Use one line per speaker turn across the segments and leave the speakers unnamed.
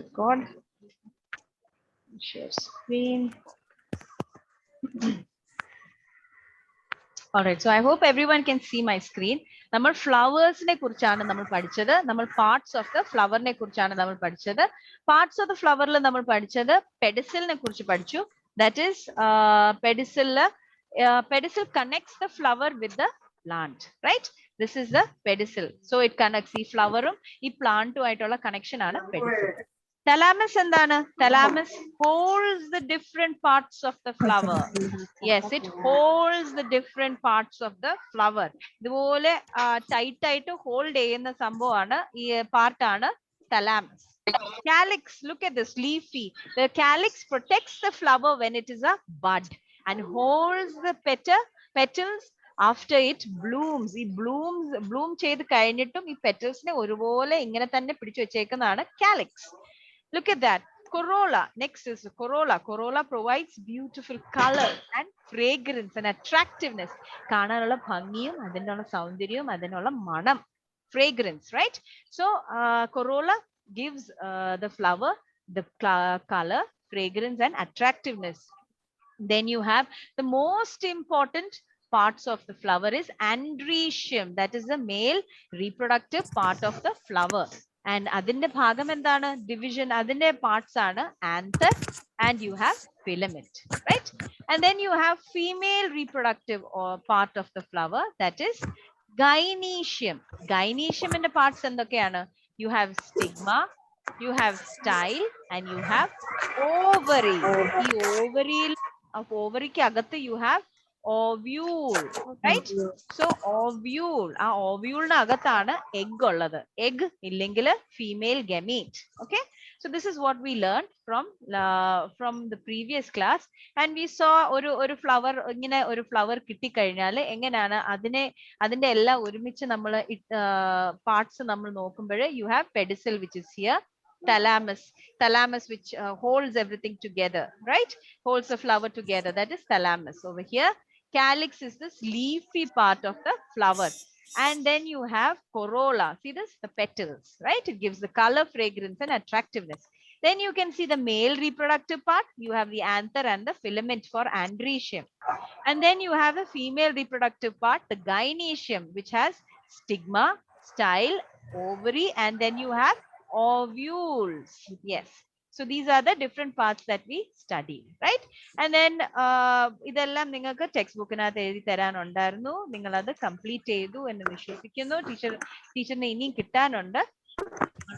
record. Share screen. All right, so I hope everyone can see my screen. നമ്മൾ ഫ്ലവേഴ്സിനെ കുറിച്ചാണ് നമ്മൾ പഠിച്ചത്. നമ്മൾ പാർട്സ് ഓഫ് ദ ഫ്ലവറിനെ കുറിച്ചാണ് നമ്മൾ പഠിച്ചത്. പാർട്സ് ഓഫ് ദ ഫ്ലവറിൽ നമ്മൾ പഠിച്ചത് പെഡിസിലിനെ കുറിച്ച് പഠിച്ചു. That is pedicel connects the flower with the plant, right? This is the pedicel. So it connects the flower ഉം ഈ പ്ലാന്റും ആയിട്ടുള്ള കണക്ഷൻ ആണ് pedicel. Thalamus എന്താണ്? Thalamus holds the different parts of the flower. Yes, it holds the different parts of the flower. ഇതുപോലെ tight ആയിട്ട് hold ചെയ്യുന്ന സംഭവമാണ് ഈ part ആണ് thalamus. Calyx, look at this, leafy. The calyx protects the flower when it is a bud and holds the petals after it blooms. ഈ bloom ചെയ്ത് കഴിഞ്ഞിട്ടും ഈ പെറ്റൽസിനെ ഒരുപോലെ ഇങ്ങനെ തന്നെ പിടിച്ചു വെച്ചേക്കുന്നതാണ് calyx. Look at that. Corolla. Next is the corolla. Corolla provides beautiful color and fragrance and attractiveness. കാണാനുള്ള ഭംഗിയും അതിനുള്ള സൗന്ദര്യവും അതിനുള്ള മണം. Fragrance, right? So corolla gives the flower the color, fragrance and attractiveness. Then you have the most important parts of the flower is androecium. That is the male reproductive part of the flower. And adinte bhagam endana division adinte parts aanu anther and you have filament, right? And then you have female reproductive part of the flower, that is gynoecium. Gynoecium inde parts endokkeyana? You have stigma, you have style and you have ovary. Ee ovary of ovary ke agathe you have ovule, right? So ovule, ആ ovule ന് അകത്താണ് egg ഉള്ളത്. Egg ഇല്ലെങ്കിൽ female gamete. Okay, so this is what we learned from the previous class, and we saw ഒരു flower ഇങ്ങനെ ഒരു flower കിട്ടി കഴിഞ്ഞാൽ എങ്ങനെയാണ് അതിന്റെ എല്ലാം ഒരുമിച്ച് നമ്മൾ parts നമ്മൾ നോക്കുമ്പോൾ you have pedicel which is here, thalamus which holds everything together, right? Holds the flower together, that is thalamus. Over here calyx is this leafy part of the flower, and then you have corolla. See this, the petals, right? It gives the color, fragrance and attractiveness. Then you can see the male reproductive part. You have the anther and the filament for androecium, and then you have the female reproductive part, the gynoecium, which has stigma, style, ovary, and then you have ovules. Yes, so these are the different parts that we studied, right? And then ഇതെല്ലാം നിങ്ങൾക്ക് text ബുക്കിനകത്ത് എഴുതി തരാനുണ്ടായിരുന്നു. നിങ്ങൾ അത് complete ചെയ്തു എന്ന് വിശ്വസിക്കുന്നു. ടീച്ചറിന് ഇനിയും കിട്ടാനുണ്ട്,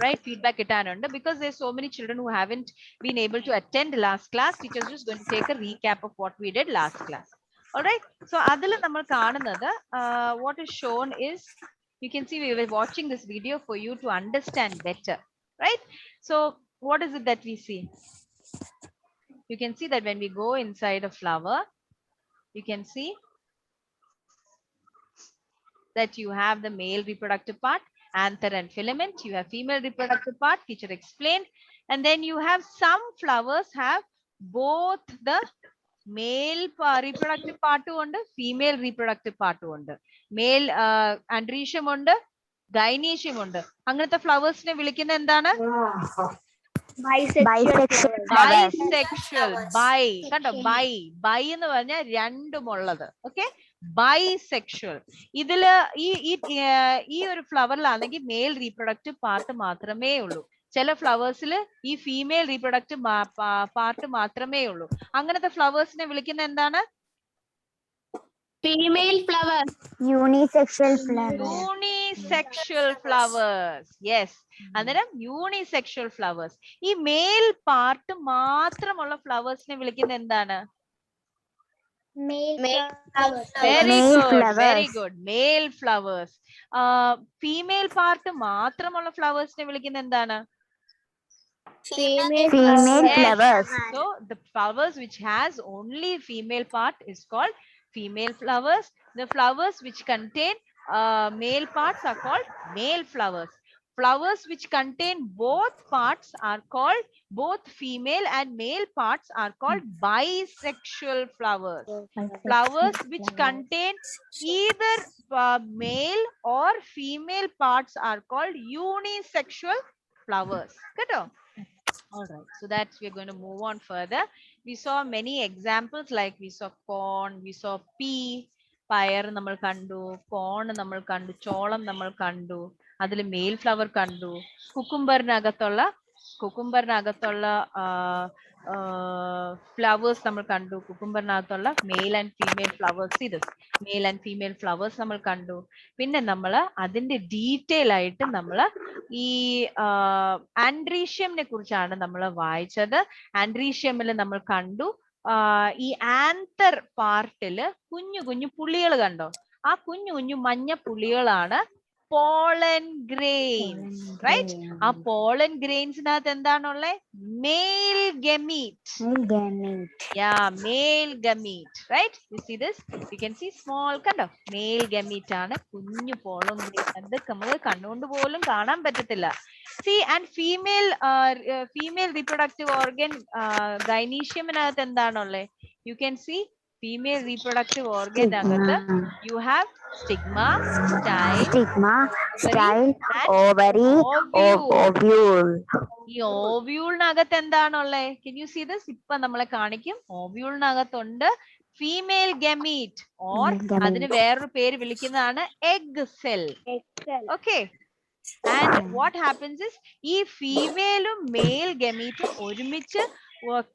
right? Feedback കിട്ടാനുണ്ട്, because there's so many children who haven't been able to attend last class. Teacher is just going to take a recap of what we did last class. All right, so അതിൽ നമ്മൾ കാണുന്നത് what is shown is, you can see we were watching this video for you to understand better, right? So what is it that we see? You can see that when we go inside a flower, you can see that you have the male reproductive part, anther and filament. You have female reproductive part, teacher explained. And then you have some flowers have both the male reproductive part and female reproductive part ഉണ്ട്. Male androecium ഉണ്ട്, gynoecium ഉണ്ട്. അങ്ങനത്തെ ഫ്ലവേഴ്സിനെ വിളിക്കുന്ന എന്താണ്? Bisexual. Bi കണ്ടോ, bi എന്ന് പറഞ്ഞാൽ രണ്ടുമുള്ളത്. Okay, bisexual. ഇതില് ഈ ഒരു ഫ്ലവറിലാണെങ്കിൽ മെയിൽ റീപ്രൊഡക്റ്റീവ് പാർട്ട് മാത്രമേ ഉള്ളൂ. ചില ഫ്ലവേഴ്സിൽ ഈ ഫീമെയിൽ റീപ്രൊഡക്റ്റീവ് പാർട്ട് മാത്രമേ ഉള്ളൂ. അങ്ങനത്തെ ഫ്ലവേഴ്സിനെ വിളിക്കുന്ന എന്താണ്?
Female flower.
Unisexual
flowers. Yes, അന്നേരം യൂണിസെക്ഷൽ ഫ്ലവേഴ്സ്. ഈ മെയിൽ പാർട്ട് മാത്രമുള്ള ഫ്ലവേഴ്സിനെ വിളിക്കുന്ന എന്താണ്? Very good. Male flowers. Female part മാത്രമുള്ള ഫ്ലവേഴ്സിനെ വിളിക്കുന്ന എന്താണ്?
Female flowers.
So the flowers which has only female part is called female flowers. The flowers which contain male parts are called male flowers. Flowers which contain both parts are called, both female and male parts are called bisexual flowers. Flowers which contain either male or female parts are called unisexual flowers. Good. All right, so that's we're going to move on further. We saw many examples, like we saw corn, we saw pea, പയർ നമ്മൾ കണ്ടു, കോൺ നമ്മൾ കണ്ടു, ചോളം നമ്മൾ കണ്ടു, അതിൽ mail flower കണ്ടു, കുക്കുംബറിനകത്തുള്ള ഫ്ലവേഴ്സ് നമ്മൾ കണ്ടു, കുക്കുംബറിനകത്തുള്ള മെയിൽ ആൻഡ് ഫീമെയിൽ ഫ്ലവേഴ്സ്, ഇത് മെയിൽ ആൻഡ് ഫീമെയിൽ ഫ്ലവേഴ്സ് നമ്മൾ കണ്ടു. പിന്നെ നമ്മൾ അതിന്റെ ഡീറ്റെയിൽ ആയിട്ട് നമ്മൾ ഈ ആൻഡ്രീഷ്യമിനെ കുറിച്ചാണ് നമ്മൾ വായിച്ചത്. ആൻഡ്രീഷ്യമിൽ നമ്മൾ കണ്ടു ഈ ആന്തർ പാർട്ടില് കുഞ്ഞു കുഞ്ഞു പുള്ളികൾ കണ്ടോ? ആ കുഞ്ഞു കുഞ്ഞു മഞ്ഞ പുള്ളികളാണ് പോളൻ ഗ്രെയിൻസ്, റൈറ്റ്? ആ പോളൻ ഗ്രെയിൻസിനകത്ത് എന്താണുള്ളത്? Male gamete. Male gamete, right? You see this? You can see small, കണ്ടോ? മെയിൽ ഗമീറ്റ് ആണ് കുഞ്ഞു പോളൻ ഗ്രെയിൻ. അതൊക്കെ നമുക്ക് കണ്ണുകൊണ്ട് പോലും കാണാൻ പറ്റത്തില്ല. See, and female reproductive organ gyneciumനകത്ത് എന്താണുള്ളത്? You can see female reproductive organ അകത്ത് you have stigma, style,
ovary, ovule.
ഈ ഓവ്യൂളിനകത്ത് എന്താണുള്ളത്? Can you see this? ഇപ്പൊ നമ്മളെ കാണിക്കും. ഓവ്യൂളിനകത്തുണ്ട് ഫീമെയിൽ ഗമീറ്റ്, ഓർ അതിന് വേറൊരു പേര് വിളിക്കുന്നതാണ് egg cell. Okay. And what happens is ഈ ഫീമെയിലും മെയിൽ ഗമീറ്റും ഒരുമിച്ച്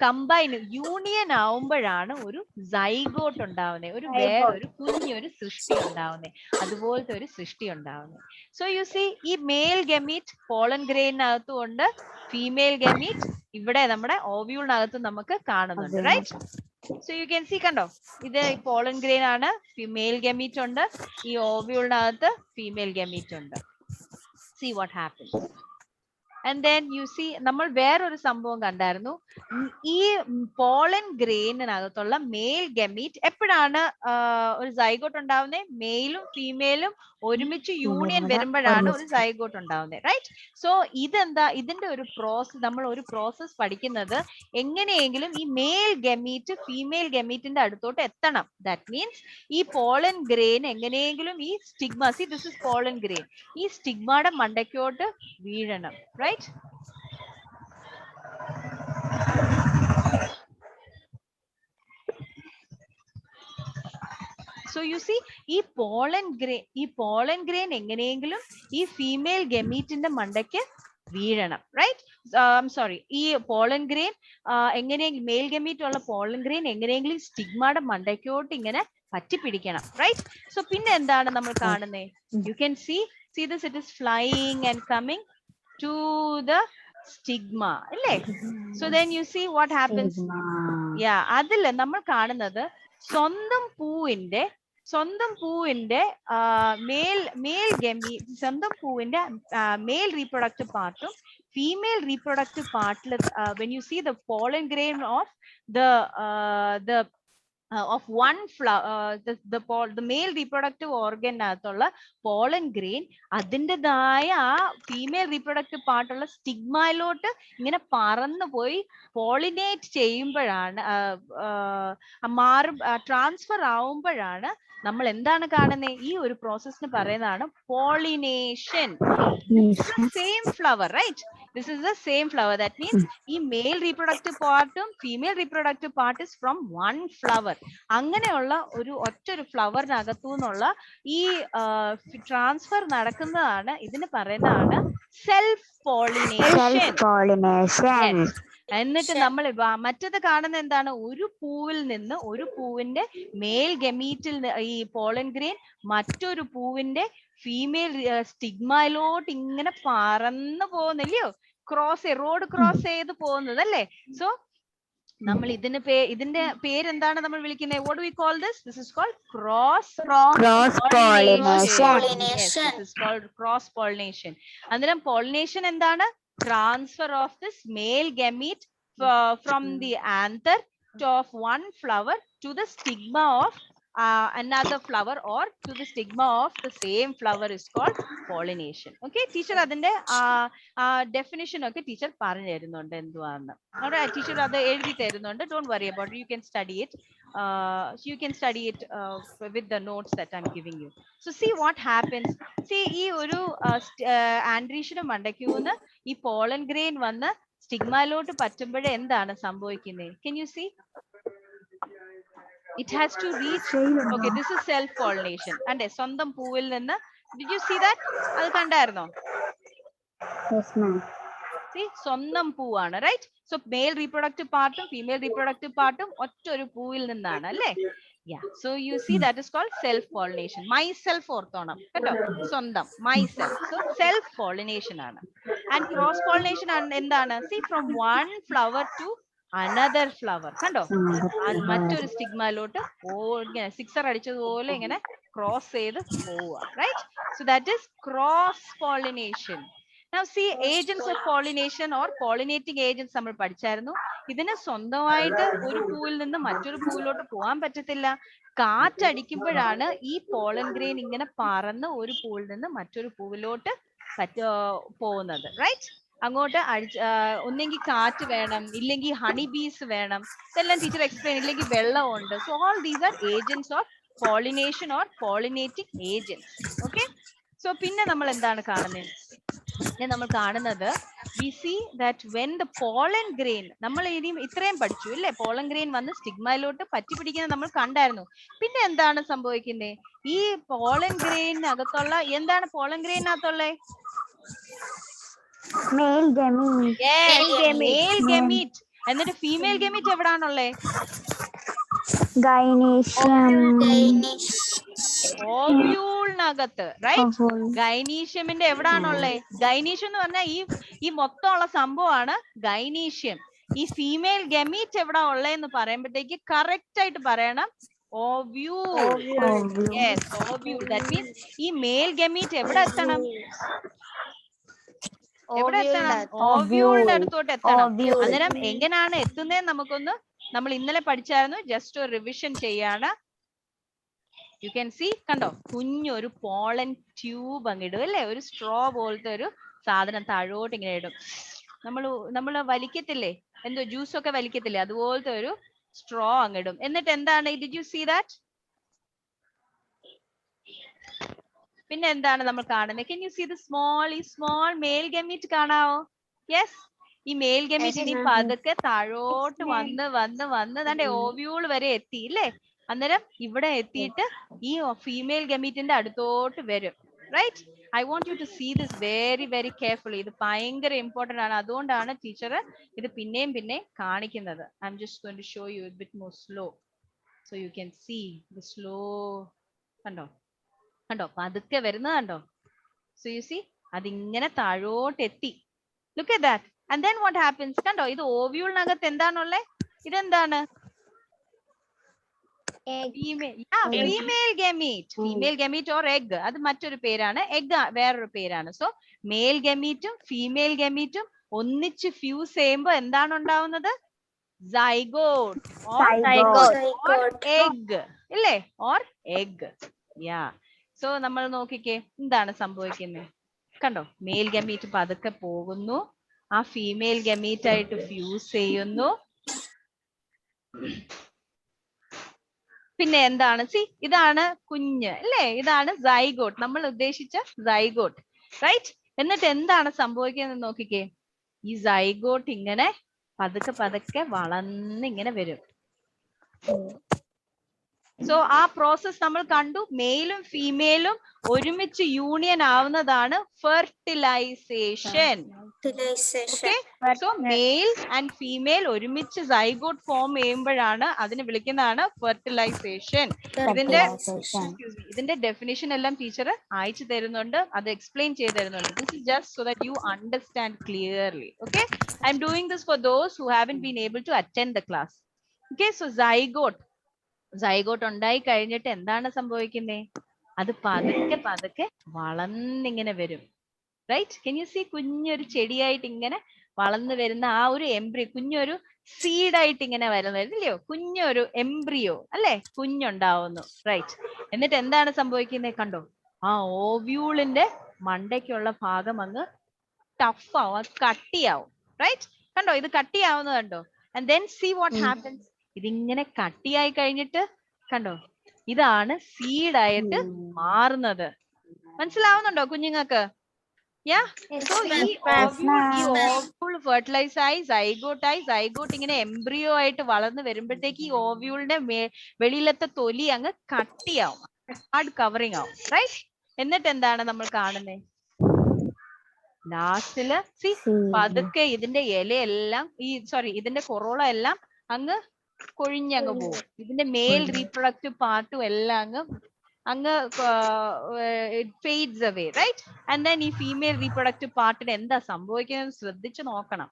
കമ്പൈൻ യൂണിയൻ ആവുമ്പോഴാണ് ഒരു സൈഗോട്ട് ഉണ്ടാവുന്നത്, ഒരു വേറൊരു കുഞ്ഞൊരു സൃഷ്ടി ഉണ്ടാവുന്നത്, അതുപോലത്തെ ഒരു സൃഷ്ടി ഉണ്ടാവുന്നത്. സോ യു സി ഈ മെയിൽ ഗമീറ്റ് പോളൻ ഗ്രെയിനകത്തും ഉണ്ട്, ഫീമെയിൽ ഗമീറ്റ് ഇവിടെ നമ്മുടെ ഓവ്യൂളിനകത്തും നമുക്ക് കാണുന്നുണ്ട്, right? So you can see, കണ്ടോ? ഇത് പോളൻ ഗ്രെയിൻ ആണ്, മെയിൽ ഗമീറ്റ് ഉണ്ട്, ഈ ഓവ്യൂളിനകത്ത് ഫീമെയിൽ ഗമീറ്റ് ഉണ്ട്. See what happens. And then you see നമ്മൾ വേറൊരു സംഭവം കണ്ടായിരുന്നു. ഈ പോളൻ ഗ്രെയിനകത്തുള്ള മെയിൽ ഗമീറ്റ് എപ്പോഴാണ് ഒരു സൈഗോട്ട് ഉണ്ടാവുന്നത്? മെയിലും ഫീമെയിലും ഒരുമിച്ച് യൂണിയൻ വരുമ്പോഴാണ് ഒരു സൈഗോട്ട് ഉണ്ടാവുന്നത്, റൈറ്റ്? സോ ഇതെന്താ? ഇതിന്റെ ഒരു പ്രോസസ്, നമ്മൾ ഒരു പ്രോസസ് പഠിക്കുന്നത് എങ്ങനെയെങ്കിലും ഈ മെയിൽ ഗമീറ്റ് ഫീമെയിൽ ഗമീറ്റിന്റെ അടുത്തോട്ട് എത്തണം. ദാറ്റ് മീൻസ് ഈ പോളൻ ഗ്രെയിൻ എങ്ങനെയെങ്കിലും ഈ stigma, see this is pollen grain, ഈ സ്റ്റിഗ്മയുടെ മണ്ടയ്ക്കോട്ട് വീഴണം, റൈറ്റ്? So you see ഈ പോളൻ ഗ്രെയിൻ എങ്ങനെയെങ്കിലും ഈ ഫീമെയിൽ ഗമീറ്റിന്റെ മണ്ടയ്ക്ക് വീഴണം, റൈറ്റ്? സോറി, ഈ പോളൻ ഗ്രെയിൻ എങ്ങനെയെങ്കിലും മെയിൽ ഗമീറ്റ് ഉള്ള പോളൻ ഗ്രെയിൻ എങ്ങനെയെങ്കിലും സ്റ്റിഗ്മയുടെ മണ്ടയ്ക്കോട്ട് ഇങ്ങനെ പറ്റിപ്പിടിക്കണം, റൈറ്റ്? സോ പിന്നെ എന്താണ് നമ്മൾ കാണുന്നത്? You can see this, it is flying and coming to the stigma, അല്ലേ? So then you see what happens. Yeah, അതിൽ നമ്മൾ കാണുന്നത് സ്വന്തം പൂവിന്റെ മെയിൽ റീപ്രൊഡക്റ്റീവ് പാർട്ടും ഫീമെയിൽ റീപ്രൊഡക്റ്റീവ് പാർട്ടിൽ when you see the pollen grain of the of one flower, the male reproductive organ അകത്തുള്ള pollen grain അതിൻ്റെതായ ആ ഫീമെയിൽ റീപ്രൊഡക്റ്റീവ് പാർട്ടുള്ള സ്റ്റിഗ്മയിലോട്ട് ഇങ്ങനെ പറന്നു പോയി പോളിനേറ്റ് ചെയ്യുമ്പോഴാണ് ട്രാൻസ്ഫർ ആവുമ്പോഴാണ് നമ്മൾ എന്താണ് കാണുന്നത്? ഈ ഒരു പ്രോസസ്സിന് പറയുന്നതാണ് pollination. Same flower, right? This is the same flower. That means ഈ male reproductive part ഉം female reproductive part is from one flower. അങ്ങനെയുള്ള ഒറ്റൊരു ഫ്ലവറിനകത്തു നിന്നുള്ള ഈ ട്രാൻസ്ഫർ നടക്കുന്നതാണ്, ഇതിന് പറയുന്നതാണ് സെൽഫ് പോളിനേഷൻ. എന്നിട്ട് നമ്മൾ മറ്റത് കാണുന്ന എന്താണ്? ഒരു പൂവിൽ നിന്ന്, ഒരു പൂവിന്റെ മെയിൽ ഗമീറ്റിൽ ഈ പോളൻ ഗ്രെയിൻ മറ്റൊരു പൂവിന്റെ ഫീമെയിൽ സ്റ്റിഗ്മയിലോട്ട് ഇങ്ങനെ പറന്നു പോകുന്നില്ലയോ? റോഡ് ക്രോസ് ചെയ്ത് പോകുന്നത് അല്ലേ? സോ നമ്മൾ ഇതിന്റെ പേരെന്താണ് നമ്മൾ വിളിക്കുന്നത്? what do we call this? This is called cross pollination. Yes, this is called cross pollination. അന്നേരം pollination എന്താണ്? Transfer of this male gamete from the anther of one flower to the stigma of another flower, or to the stigma of the same flower, is called pollination. Okay, teacher adinte definition okke teacher പറഞ്ഞു തരുന്നുണ്ട് എന്തുവാന്ന്. അവിടെ teacher അത് എഴുതി തരുന്നുണ്ട്. Don't worry about it, you can study it. With the notes that I'm giving you. So see what happens. See ഈ ഒരു ആൻഡ്രീഷ്യന് മണ്ടയ്ക്കൂന്ന് ഈ പോളൻ ഗ്രെയിൻ വന്ന് സ്റ്റിഗ്മയിലോട്ട് പറ്റുമ്പോഴേ എന്താണ് സംഭവിക്കുന്നത്? Can you see? It has to reach. Okay, this is self pollination. അതെ, സ്വന്തം പൂവിൽ നിന്ന്. Did you see that? അത് കണ്ടായിരുന്നോ?
Yes, ma'am.
See, സ്വന്തം പൂവാണ്, റൈറ്റ്? സോ മെയിൽ റീപ്രൊഡക്റ്റീവ് പാർട്ടും ഫീമെയിൽ റീപ്രൊഡക്റ്റീവ് പാർട്ടും ഒറ്റ ഒരു പൂവിൽ നിന്നാണ്, അല്ലേ? Yeah, so you see that is called self pollination. Myself ഓർത്തോണം കേട്ടോ, സ്വന്തം, myself. So self pollination ആണ്. And cross pollination എന്താണ്? See, from one flower to another flower. കണ്ടോ, മറ്റൊരു സ്റ്റിഗ്മയിലോട്ട് ഇങ്ങനെ സിക്സർ അടിച്ചതുപോലെ ഇങ്ങനെ ക്രോസ് ചെയ്ത് പോവുക, right? So that is cross pollination. Now see, agents of pollination or pollinating agents നമ്മൾ പഠിച്ചായിരുന്നു. ഇതിന് സ്വന്തമായിട്ട് ഒരു പൂവിൽ നിന്ന് മറ്റൊരു പൂവിലോട്ട് പോകാൻ പറ്റത്തില്ല. കാറ്റടിക്കുമ്പോഴാണ് ഈ പോളൻ ഗ്രെയിൻ ഇങ്ങനെ പറന്ന് ഒരു പൂവിൽ നിന്ന് മറ്റൊരു പൂവിലോട്ട് പോകുന്നത്, റൈറ്റ്? അങ്ങോട്ട് ഒന്നെങ്കിൽ കാറ്റ് വേണം, ഇല്ലെങ്കിൽ ഹണി ബീസ് വേണം, ഇതെല്ലാം ടീച്ചർ എക്സ്പ്ലെയിൻ, ഇല്ലെങ്കിൽ വെള്ളമുണ്ട്. So all these are agents of pollination or pollinating agents. Okay, so പിന്നെ നമ്മൾ എന്താണ് കാണുന്നത്? നമ്മൾ കാണുന്നത് we see that when the pollen grain, നമ്മൾ ഇനിയും ഇത്രയും പഠിച്ചു അല്ലേ, പോളൻ ഗ്രെയിൻ വന്ന് സ്റ്റിഗ്മയിലോട്ട് പറ്റി പിടിക്കുന്നത് നമ്മൾ കണ്ടായിരുന്നു. പിന്നെ എന്താണ് സംഭവിക്കുന്നത്? ഈ പോളൻ ഗ്രെയിനകത്തുള്ള എന്താണ് പോളൻ ഗ്രെയിനകത്തുള്ള?
Male gamete.
Male gamete. എന്നിട്ട് ഫീമെയിൽ ഗമീറ്റ് എവിടാണുള്ളേ?
Gynoecium.
ഓവ്യൂളിനകത്ത്, റൈറ്റ്? ഗൈനീഷ്യമിന്റെ എവിടാണുള്ളേ? ഗൈനീഷ്യം എന്ന് പറഞ്ഞാൽ ഈ മൊത്തമുള്ള സംഭവമാണ് ഗൈനീഷ്യം. ഈ ഫീമെയിൽ ഗമീറ്റ് എവിടാ ഉള്ളതെന്ന് പറയുമ്പോഴത്തേക്ക് കറക്റ്റ് ആയിട്ട് പറയണം, ovule. Yes, ovule. That means ഈ മെയിൽ ഗമീറ്റ് എവിടെ എത്തണം? എവിടെ എത്തണം? ഓവ്യൂളിന്റെ അടുത്തോട്ട് എത്തണം. അന്നേരം എങ്ങനെയാണ് എത്തുന്നതെന്ന് നമുക്കൊന്ന്, നമ്മൾ ഇന്നലെ പഠിച്ചായിരുന്നു, ജസ്റ്റ് ഒരു റിവിഷൻ ചെയ്യാണ്. യു ക്യാൻ സീ, കണ്ടോ, കുഞ്ഞൊരു പോളൻ ട്യൂബ് അങ്ങിടും അല്ലേ, ഒരു സ്ട്രോ പോലത്തെ ഒരു സാധനം താഴോട്ട് ഇങ്ങനെ ഇടും. നമ്മള് വലിക്കത്തില്ലേ, എന്തോ ജ്യൂസ് ഒക്കെ വലിക്കത്തില്ലേ, അതുപോലത്തെ ഒരു സ്ട്രോ അങ്ങിടും. എന്നിട്ട് എന്താണ്? Did you see that? പിന്നെ എന്താണ് നമ്മൾ കാണുന്നത്? Can you see the small male gamete കാണാവോ? യെസ്, ഈ മെയിൽ ഗമീറ്റ് ഇനി പതുക്കെ താഴോട്ട് വന്ന് തന്റെ ഓവ്യൂൾ വരെ എത്തി ഇല്ലേ? അന്നേരം ഇവിടെ എത്തിയിട്ട് ഈ ഫീമെയിൽ ഗമീറ്റിന്റെ അടുത്തോട്ട് വരും, right? I want you to see this very very carefully. ഇത് ഭയങ്കര ഇമ്പോർട്ടന്റ് ആണ്, അതുകൊണ്ടാണ് ടീച്ചർ ഇത് പിന്നെയും കാണിക്കുന്നത്. I'm just going to show you a bit more slow so you can see the slow. കണ്ടോ പതുക്കെ വരുന്നത് കണ്ടോ? സോ യു സീ, അതിങ്ങനെ താഴോട്ട് എത്തി. Look at that. And then what happens? കണ്ടോ, ഇത് ഓവ്യൂളിനകത്ത് എന്താണുള്ളേ? ഇതെന്താണ്? Female gamete or egg. അത് മറ്റൊരു പേരാണ്, എഗ് വേറൊരു പേരാണ്. സോ മെയിൽ ഗമീറ്റും ഫീമെയിൽ ഗമീറ്റും ഒന്നിച്ച് ഫ്യൂസ് ചെയ്യുമ്പോ എന്താണ് ഉണ്ടാവുന്നത്? സൈഗോട്ട് ഓർ എഗ് ഇല്ലേ? Or egg. യാ, സോ നമ്മൾ നോക്കിക്കേ എന്താണ് സംഭവിക്കുന്നത്. കണ്ടോ, മെയിൽ ഗമീറ്റ് പതുക്കെ പോകുന്നു, ആ ഫീമെയിൽ ഗമീറ്റ് ആയിട്ട് ഫ്യൂസ് ചെയ്യുന്നു. പിന്നെ എന്താണ്? സി, ഇതാണ് കുഞ്ഞ് അല്ലേ, ഇതാണ് സൈഗോട്ട്, നമ്മൾ ഉദ്ദേശിച്ച സൈഗോട്ട്, റൈറ്റ്? എന്നിട്ട് എന്താണ് സംഭവിക്കുന്നത് നോക്കിക്കേ. ഈ സൈഗോട്ട് ഇങ്ങനെ പതുക്കെ വളർന്ന് ഇങ്ങനെ വരും. സോ ആ പ്രോസസ് നമ്മൾ കണ്ടു. മെയിലും ഫീമെയിലും ഒരുമിച്ച് യൂണിയൻ ആവുന്നതാണ് fertilisation. So male and female ഒരുമിച്ച് സൈഗോട്ട് ഫോം ചെയ്യുമ്പോഴാണ് അതിന് വിളിക്കുന്നതാണ് ഫെർട്ടിലൈസേഷൻ. ഇതിന്റെ ഡെഫിനിഷൻ എല്ലാം ടീച്ചർ അയച്ചു തരുന്നുണ്ട്, അത് എക്സ്പ്ലെയിൻ ചെയ്ത് തരുന്നുണ്ട്. This is just so that you understand clearly. Okay, I'm doing this for those who haven't been able to attend the class. Okay, so zygote ഉണ്ടായി കഴിഞ്ഞിട്ട് എന്താണ് സംഭവിക്കുന്നത്? അത് പതുക്കെ വളർന്നിങ്ങനെ വരും, റൈറ്റ്? കെൻ യു സീ, കുഞ്ഞൊരു ചെടിയായിട്ട് ഇങ്ങനെ വളർന്നു വരുന്ന ആ ഒരു എംബ്രിയോ, കുഞ്ഞൊരു സീഡായിട്ട് ഇങ്ങനെ വരുന്നില്ലയോ, കുഞ്ഞൊരു എംബ്രിയോ അല്ലെ, കുഞ്ഞുണ്ടാവുന്നു, റൈറ്റ്? എന്നിട്ട് എന്താണ് സംഭവിക്കുന്നത്? കണ്ടോ, ആ ഓവ്യൂളിന്റെ മണ്ടയ്ക്കുള്ള ഭാഗം അങ്ങ് ടഫാവും, കട്ടിയാവും, റൈറ്റ്? കണ്ടോ, ഇത് കട്ടിയാവുന്നത് കണ്ടോ? And then see what happens. ഇതിങ്ങനെ കട്ടിയായി കഴിഞ്ഞിട്ട് കണ്ടോ, ഇതാണ് സീഡായിട്ട് മാറുന്നത്. മനസ്സിലാവുന്നുണ്ടോ കുഞ്ഞുങ്ങൾക്ക്? Yeah. So ഈ ഓവ്യൂൾ ഫെർട്ടിലൈസ് ആയി സൈഗോട്ട് ഇങ്ങനെ എംബ്രിയോ ആയിട്ട് വളർന്ന് വരുമ്പോഴത്തേക്ക് ഈ ഓവ്യൂളിന്റെ വെളിയിലത്തെ തൊലി അങ്ങ് കട്ടിയാവും, ഹാർഡ് കവറിങ് ആവും, റൈറ്റ്? എന്നിട്ട് എന്താണ് നമ്മൾ കാണുന്നത്? ലാസ്റ്റില് പതുക്കെ ഇതിന്റെ ഇലയെല്ലാം ഇതിന്റെ കൊറോള എല്ലാം അങ്ങ് കൊഴിഞ്ഞങ്ങ് പോകും. ഇതിന്റെ മെയിൽ റീപ്രൊഡക്റ്റീവ് പാർട്ടും എല്ലാം അങ്ങ് it fades away, right? And then ഈ ഫീമെയിൽ റീപ്രൊഡക്റ്റീവ് പാർട്ടിന് എന്താ സംഭവിക്കുന്നത് ശ്രദ്ധിച്ചു നോക്കണം.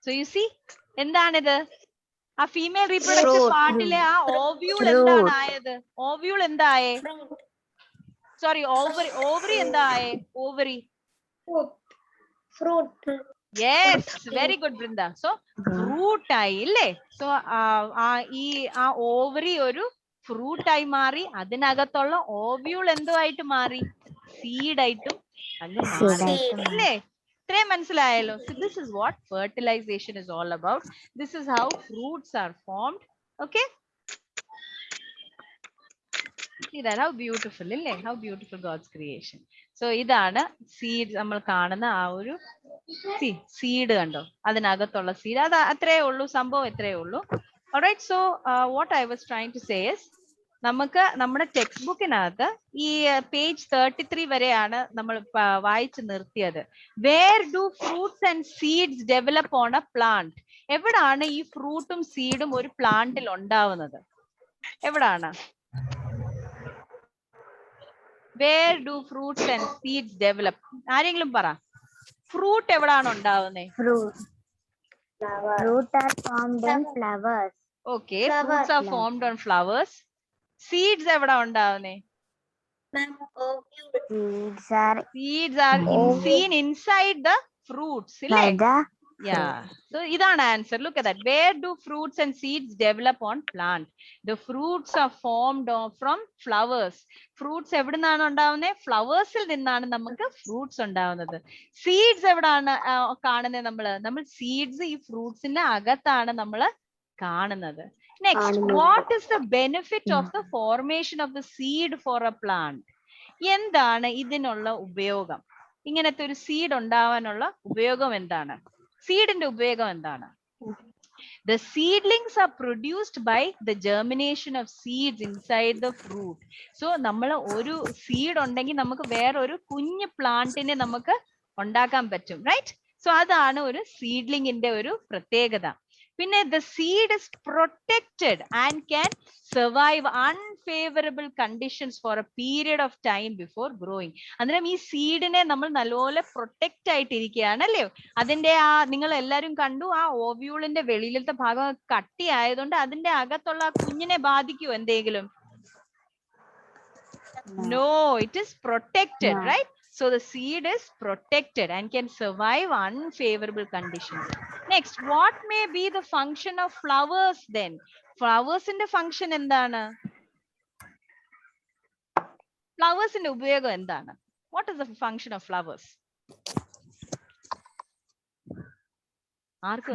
സോ യു സി എന്താണിത്? ആ ഫീമെയിൽ റീപ്രൊഡക്റ്റീവ് പാർട്ടിലെ ആ ഓവ്യൂൾ എന്താണ് ആയത്? ഓവ്യൂൾ എന്തായേ? സോറി, ഓവറി എന്തായേ? Ovary
fruit.
Yes, very good Brinda. So fruit ആയി അല്ലേ? സോ ആ ഓവറി ഒരു ഫ്രൂട്ട് ആയി മാറി, അതിനകത്തുള്ള ഓവ്യൂൾ എന്തുമായിട്ട് മാറി? സീഡായിട്ടും അങ്ങ് മാറി അല്ലേ? ഇത്രയും മനസ്സിലായല്ലോ. So this is what fertilization is all about. This is how fruits are formed. Okay? See that how beautiful അല്ലേ? How beautiful God's creation. So ഇതാണ് സീഡ്. നമ്മൾ കാണുന്ന ആ ഒരു സീഡ് കണ്ടോ? അതിനകത്തുള്ള സീഡ് അത് അത്രേ ഉള്ളൂ, സംഭവം എത്രയേ ഉള്ളൂ. Alright, so what I was trying to say is, നമുക്ക് നമ്മുടെ ടെക്സ്റ്റ് ബുക്കിനകത്ത് ഈ പേജ് 33 വരെയാണ് നമ്മൾ വായിച്ചു നിർത്തിയത്. Where do fruits and seeds develop on a plant? എവിടാണ് ഈ ഫ്രൂട്ടും സീഡും ഒരു പ്ലാന്റിൽ ഉണ്ടാവുന്നത്? എവിടാണ്? Where do fruits and seeds develop? ആരെങ്കിലും പറ, ഫ്രൂട്ട് എവിടാണ് ഉണ്ടാവുന്നത്?
Fruit are formed in flowers.
Okay, fruits are formed on flowers. Seeds എവിടാ ഉണ്ടാവുന്നേ? Seeds are seen inside the fruits, ഇല്ലേ? Yeah. So ഇതാണ് answer. Look at that. Where do fruits and seeds develop on plant? The fruits are formed from flowers. Fruits എവിടുന്നാണ് ഉണ്ടാവുന്നത്? ഫ്ലവേഴ്സിൽ നിന്നാണ് നമുക്ക് fruits ഉണ്ടാവുന്നത്. Seeds എവിടാണ് കാണുന്നത്? നമ്മൾ സീഡ്സ് ഈ ഫ്രൂട്ട്സിന്റെ അകത്താണ് നമ്മൾ കാണുന്നത്. Next, what is the benefit of the formation of the seed for a plant? എന്താണ് ഇതിനുള്ള ഉപയോഗം? ഇങ്ങനത്തെ ഒരു സീഡ് ഉണ്ടാവാനുള്ള ഉപയോഗം എന്താണ്? സീഡിന്റെ ഉപയോഗം എന്താണ്? The seedlings are produced by the germination of seeds inside the fruit. So നമ്മൾ ഒരു സീഡ് ഉണ്ടെങ്കിൽ നമുക്ക് വേറൊരു കുഞ്ഞു പ്ലാന്റിനെ നമുക്ക് ഉണ്ടാക്കാൻ പറ്റും, റൈറ്റ്? സോ അതാണ് ഒരു സീഡ്ലിങ്ങിന്റെ ഒരു പ്രത്യേകത. പിന്നെ the seed is protected and can survive unfavorable conditions for a period of time before growing. അന്നേരം ഈ സീഡിനെ നമ്മൾ നല്ലപോലെ പ്രൊട്ടക്റ്റ് ആയിട്ടിരിക്കുകയാണ് അല്ലേ? അതിന്റെ നിങ്ങൾ എല്ലാവരും കണ്ടു, ആ ഓവ്യൂളിന്റെ വെളിയിലത്തെ ഭാഗം കട്ടി ആയതുകൊണ്ട് അതിന്റെ അകത്തുള്ള കുഞ്ഞിനെ ബാധിക്കൂ എന്തെങ്കിലും? No, it is protected, right? So the seed is protected and can survive unfavorable conditions. Next, what may be the function of flowers then? Flowers ന്റെ function എന്താണ്? Flowers ന്റെ ഉപയോഗം എന്താണ്? What is the function of flowers?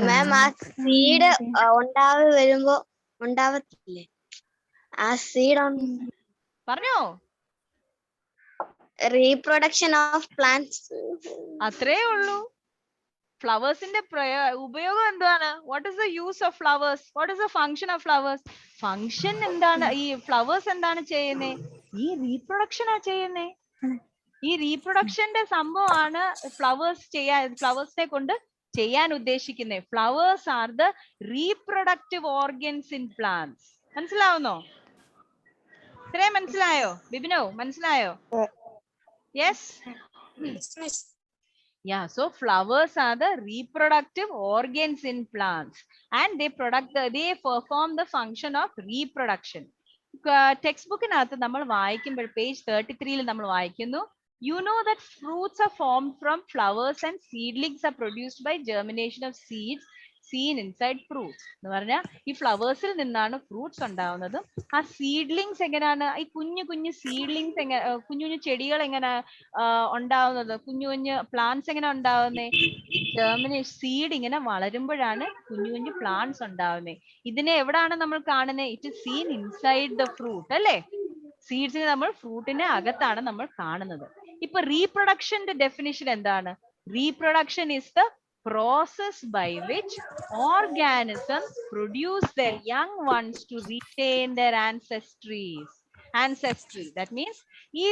മാം, ആ seed ഉണ്ടാവി വരുമ്പോ ഉണ്ടാവത്തില്ലേ? ആ seed
പറഞ്ഞോ?
Reproduction of plants.
അത്രേ ഉള്ളൂ. ഫ്ലവേഴ്സിന്റെ ഉപയോഗം എന്താണ്? What is the use of flowers? What is the function of flowers? Function എന്താണ്? ഈ ഫ്ലവേഴ്സ് എന്താണ് ചെയ്യുന്നത്? ഈ റീപ്രൊഡക്ഷനാ ചെയ്യുന്നേ. ഈ റീപ്രൊഡക്ഷന്റെ സംഭവമാണ് ഫ്ലവേഴ്സിനെ കൊണ്ട് ചെയ്യാൻ ഉദ്ദേശിക്കുന്നത്. Flowers are the reproductive organs in plants. മനസ്സിലാവുന്നോ? ഇത്രയും മനസ്സിലായോ? ബിബിനോ മനസ്സിലായോ? Yes. Yeah, so flowers are the reproductive organs in plants and they perform the function of reproduction. Text bookinaathu nammal vaayikkumbol page 33 il nammal vaayikkunnu, you know that fruits are formed from flowers and seedlings are produced by germination of seeds seen inside fruits. എന്ന് പറഞ്ഞാൽ ഈ ഫ്ലവേഴ്സിൽ നിന്നാണ് fruits ഉണ്ടാവുന്നത്. ആ seedlings എങ്ങനെയാണ്? ഈ കുഞ്ഞു seedlings കുഞ്ഞു ചെടികൾ എങ്ങനെ ഉണ്ടാവുന്നത്? കുഞ്ഞു പ്ലാന്റ്സ് എങ്ങനെ ഉണ്ടാവുന്നത്? സീഡ് ഇങ്ങനെ വളരുമ്പോഴാണ് കുഞ്ഞു പ്ലാന്റ്സ് ഉണ്ടാവുന്നത്. ഇതിനെ എവിടാണ് നമ്മൾ കാണുന്നത്? It is scene inside the fruit അല്ലേ? സീഡ്സിനെ നമ്മൾ ഫ്രൂട്ടിന്റെ അകത്താണ് നമ്മൾ കാണുന്നത്. ഇപ്പൊ റീപ്രൊഡക്ഷന്റെ ഡെഫിനിഷൻ എന്താണ്? Reproduction is the process by which organisms produce their young ones to retain their ancestry. That means ഈ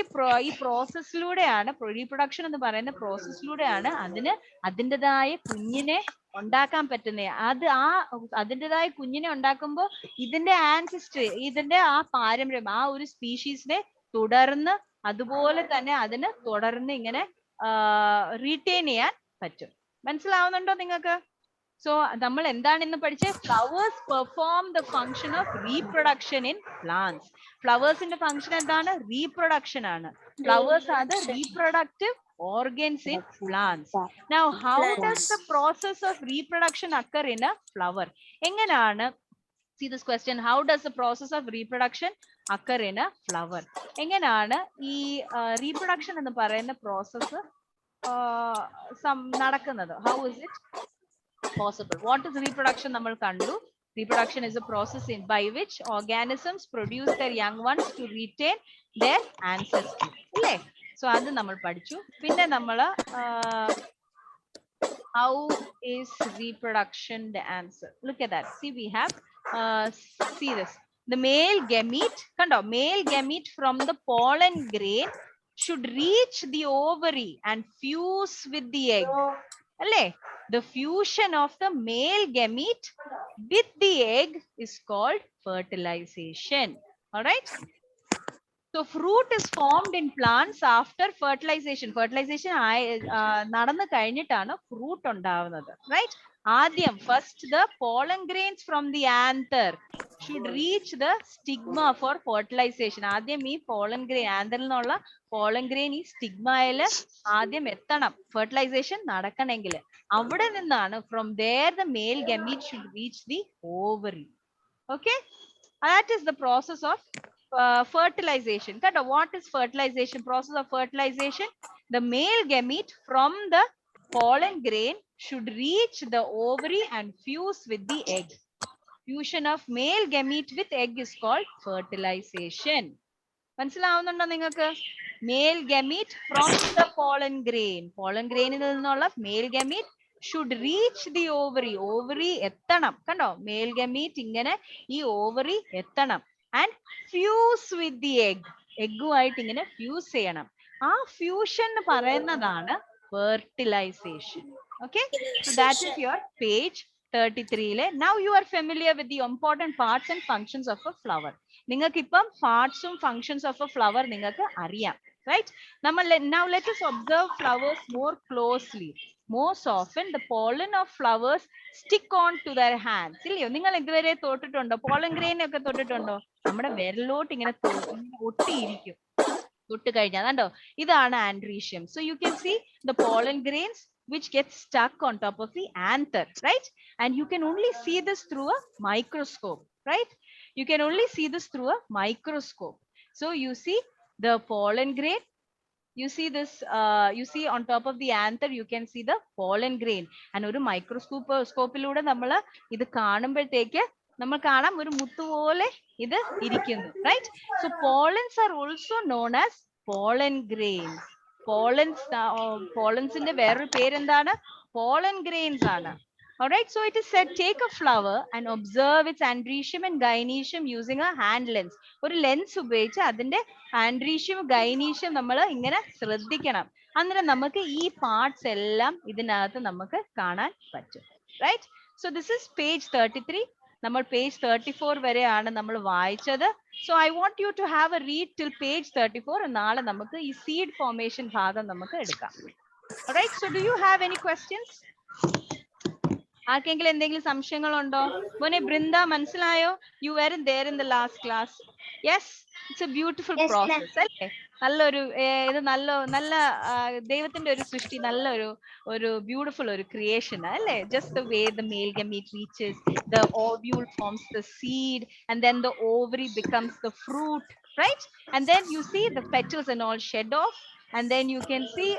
പ്രോസസ്സിലൂടെയാണ് റീപ്രൊഡക്ഷൻ എന്ന് പറയുന്ന പ്രോസസ്സിലൂടെയാണ് അതിൻ്റെതായ കുഞ്ഞിനെ ഉണ്ടാക്കാൻ പറ്റുന്നത്. അതിൻ്റെതായ കുഞ്ഞിനെ ഉണ്ടാക്കുമ്പോൾ ഇതിന്റെ ആൻസിസ്ട്രി, ഇതിന്റെ ആ പാരമ്പര്യം, ആ ഒരു സ്പീഷീസിനെ തുടർന്ന് അതുപോലെ തന്നെ അതിന് തുടർന്ന് ഇങ്ങനെ റീറ്റെയിൻ ചെയ്യാൻ പറ്റും. മനസ്സിലാവുന്നുണ്ടോ നിങ്ങൾക്ക്? സോ നമ്മൾ എന്താണ് ഇന്ന് പഠിച്ചത്? Flowers perform the function of reproduction in plants. ഫ്ലവേഴ്സിന്റെ ഫംഗ്ഷൻ എന്താണ്? റീപ്രൊഡക്ഷൻ ആണ്. Flowers are the reproductive organs in plants. Now how does the process of reproduction occur in a flower? എങ്ങനെയാണ്, see this question, how does the process of reproduction occur in a flower? എങ്ങനെയാണ് ഈ reproduction എന്ന് പറയുന്ന process നടക്കുന്നത്? How is it possible? What is reproduction? നമ്മൾ കണ്ടു, reproduction is a process by which organisms produce their young ones to retain their ancestry. അല്ലേ? So അത് നമ്മൾ പഠിച്ചു. പിന്നെ നമ്മൾ how is reproduction the answer? Look at that. See, we have see this. The male gamete, kando, male gamete from the pollen grain should reach the ovary and fuse with the egg. Alle, the fusion of the male gamete with the egg is called fertilization. All right. So fruit is formed in plants after fertilization. Fertilization നടന്നു കഴിഞ്ഞിട്ടാണ് fruit ഉണ്ടാവുന്നത്. Right? ആദ്യം first the pollen grains from the anther should reach the stigma for fertilization. ആദ്യം ഈ pollen grain, ആന്തറിൽ നിന്നുള്ള pollen grain ഈ സ്റ്റിഗ്മയിൽ ആദ്യം എത്തണം fertilization നടക്കണമെങ്കിൽ. അവിടെ നിന്നാണ് from there the male gamete should reach the ovary. Okay? That is the process of fertilization. What is fertilization? Process of fertilization. The male gamete from the pollen grain should reach the ovary and fuse with the egg. Fusion of male gamete with egg is called fertilization. മനസ്സിലാവുന്നുണ്ടോ നിങ്ങൾക്ക്? Male gamete from the pollen grain. Pollen grain ൽ നിന്നുള്ള male gamete should reach the ovary. Ovary എത്തണം. കണ്ടോ? Male gamete ഇങ്ങനെ ഈ ovary എത്തണം. And fuse with the egg. എഗ്ഗുമായിട്ട് ഇങ്ങനെ ഫ്യൂസ് ചെയ്യണം. ആ ഫ്യൂഷൻ പറയുന്നതാണ് fertilization. Okay? So that is your page 33. Now you are familiar with the important parts and functions of a flower. നിങ്ങൾക്ക് ഇപ്പം parts-ഉം functions of a flower നിങ്ങൾക്ക് അറിയാം. Right? Now let us observe flowers more closely. Most often the pollen of flowers stick on to their hands. ഇല്ലയോ? നിങ്ങൾ ഇതുവരെ തൊട്ടിട്ടുണ്ടോ? pollen grain ഒക്കെ തൊട്ടിട്ടുണ്ടോ? നമ്മുടെ വിരലോട്ട് ഇങ്ങനെ ഒട്ടിയിരിക്കും. തൊട്ട് കഴിഞ്ഞാൽ കണ്ടോ? ഇതാണ് andrecium. So you can see the pollen grains which get stuck on top of the anther, right? And you can only see this through a microscope, right? You can only see this through a microscope. So you see the pollen grain. You see this, you see on top of the anther, you can see the pollen grain. And ഒരു മൈക്രോസ്കോപ്പിലൂടെ നമ്മൾ ഇത് കാണുമ്പോഴത്തേക്ക് നമ്മൾ കാണാം ഒരു മുത്തു പോലെ ഇത് ഇരിക്കുന്നു. Right? So pollens are also known as pollen grains. Pollensന്റെ വേറൊരു പേരെന്താണ്? pollen grains ആണ്. Alright, so it is said, take a flower and observe its andrecium and gynoecium using a hand lens. ഒരു ലെൻസ് ഉപയോഗിച്ച് അതിന്റെ andrecium gynoecium നമ്മൾ ഇങ്ങനെ ശ്രദ്ധിക്കണം. അന്നേരം നമുക്ക് ഈ പാർട്സ് എല്ലാം ഇതിനകത്ത് നമുക്ക് കാണാൻ പറ്റും. Right? So this is page 33. നമ്മൾ page 34 വരെയാണ് നമ്മൾ വായിച്ചത്. So I want you to have a read till page 34. നാളെ നമുക്ക് ഈ seed formation ഭാഗം നമുക്ക് എടുക്കാം. Alright, so do you have any questions? ആർക്കെങ്കിലും എന്തെങ്കിലും സംശയങ്ങളുണ്ടോ? മോനെ ബൃന്ദ, മനസ്സിലായോ? You weren't there in the last class. Yes, it's a beautiful process. അല്ലേ? നല്ലൊരു ഇത് നല്ല ദൈവത്തിന്റെ ഒരു സൃഷ്ടി, നല്ലൊരു ബ്യൂട്ടിഫുൾ ഒരു ക്രിയേഷൻ അല്ലേ? Just the way the male gamete reaches, the ovule forms the seed, and then the ovary becomes the fruit, right? And then you see the petals and all shed off. And then you can see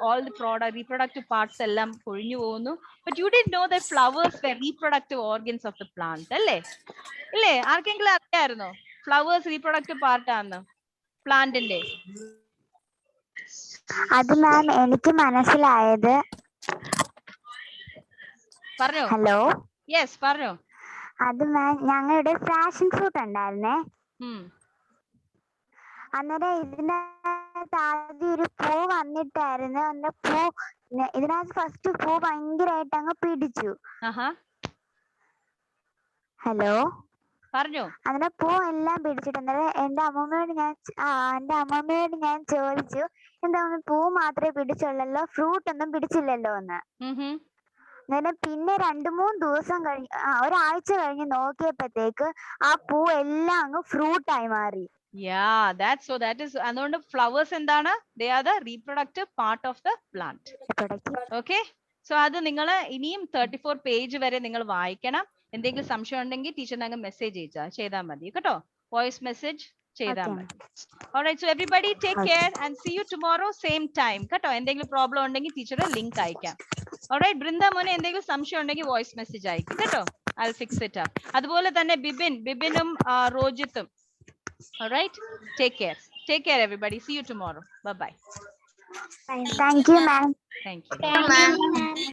all the reproductive parts ellam പൊഴിഞ്ഞു പോകുന്നു. But you didn't know that flowers were reproductive organs of the plant. അല്ലേ? ഇല്ലേ? ആർക്കെങ്കിലും അറിയായിരുന്നോ? Flowers reproductive part ആണ്. പ്ലാന്റിന്റെ?
അത് മാം എനിക്ക് മനസ്സിലായത്.
പറഞ്ഞോ.
ഹലോ.
യെസ് പറഞ്ഞോ.
അത് മാം ഞങ്ങളുടെ പാഷൻ ഫ്രൂട്ട് ഉണ്ടായിരുന്നേ. അന്നേരം ഇതിനകത്ത് ആദ്യം ഒരു പൂ വന്നിട്ടായിരുന്നു. അന്നേരം പൂ ഇതിനകത്ത് ഫസ്റ്റ് പൂ ഭയങ്കരമായിട്ട് അങ്ങ് പിടിച്ചു. ഹലോ.
പറഞ്ഞോ.
അങ്ങനെ പൂ എല്ലാം പിടിച്ചിട്ട് അന്നേരം എന്റെ അമ്മമ്മയോട് ഞാൻ ചോദിച്ചു, എന്താ പൂ മാത്രമേ പിടിച്ചുള്ളല്ലോ, ഫ്രൂട്ട് ഒന്നും പിടിച്ചില്ലല്ലോ എന്ന്. അങ്ങനെ പിന്നെ 2-3 ദിവസം കഴിഞ്ഞ് ഒരാഴ്ച കഴിഞ്ഞ് നോക്കിയപ്പോഴത്തേക്ക് ആ പൂ എല്ലാം അങ്ങ് ഫ്രൂട്ടായി മാറി.
that is അതുകൊണ്ട് ഫ്ലവേഴ്സ് എന്താണ്? They are the reproductive part of the plant. Okay, so അത് നിങ്ങൾ ഇനിയും 34 പേജ് വരെ നിങ്ങൾ വായിക്കണം. എന്തെങ്കിലും സംശയം ഉണ്ടെങ്കിൽ ടീച്ചറിന് അങ്ങ് മെസ്സേജ് ചെയ്താൽ മതി കേട്ടോ. വോയിസ് മെസ്സേജ് ചെയ്താൽ മതി. Alright, so everybody take care and see you tomorrow same time കേട്ടോ. എന്തെങ്കിലും പ്രോബ്ലം ഉണ്ടെങ്കിൽ ടീച്ചർ ലിങ്ക് അയക്കാം. Alright, ബൃന്ദ മോനെ എന്തെങ്കിലും സംശയം ഉണ്ടെങ്കിൽ വോയിസ് മെസ്സേജ് അയക്കും കേട്ടോ. I'll fix it up. അതുപോലെ തന്നെ ബിബിനും റോജിത്തും. Alright, take care everybody. See you tomorrow. Bye bye.
Thank you ma'am.
Thank you.